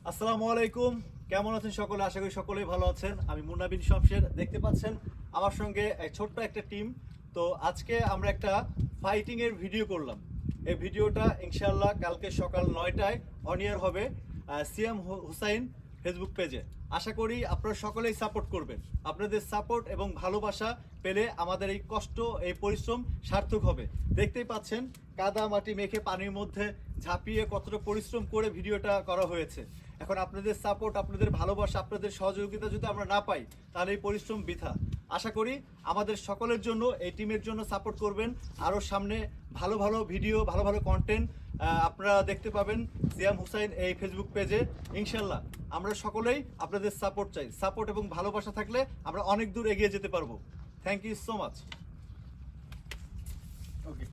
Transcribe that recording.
আসসালামু আলাইকুম, কেমন আছেন সকলে? আশা করি সকলেই ভালো আছেন। আমি মুন্না বিন শমশের, দেখতে পাচ্ছেন আমার সঙ্গে ছোট্ট একটা টিম। তো আজকে আমরা একটা ফাইটিং এর ভিডিও করলাম। এই ভিডিওটা ইনশাআল্লাহ কালকে সকাল 9টায় অন এয়ার হবে সিয়াম হুসাইন ফেসবুক পেজে। আশা করি আপনারা সকলেই সাপোর্ট করবেন। আপনাদের সাপোর্ট এবং ভালোবাসা পেলে আমাদের এই কষ্ট, এই পরিশ্রম সার্থক হবে। দেখতেই পাচ্ছেন কাদা মাটি মেখে পানির মধ্যে ঝাঁপিয়ে কতটা পরিশ্রম করে ভিডিওটা করা হয়েছে। এখন আপনাদের সাপোর্ট, আপনাদের ভালোবাসা, আপনাদের সহযোগিতা যদি আমরা না পাই তাহলে এই পরিশ্রম বৃথা। আশা করি আমাদের সকলের জন্য, এই টিমের জন্য সাপোর্ট করবেন। আরও সামনে ভালো ভালো ভিডিও, ভালো ভালো কন্টেন্ট আপনারা দেখতে পাবেন সিয়াম হুসাইন এই ফেসবুক পেজে। ইনশাল্লাহ আমরা সকলেই আপনাদের সাপোর্ট চাই। সাপোর্ট এবং ভালোবাসা থাকলে আমরা অনেক দূর এগিয়ে যেতে পারবো। Thank you so much. Okay.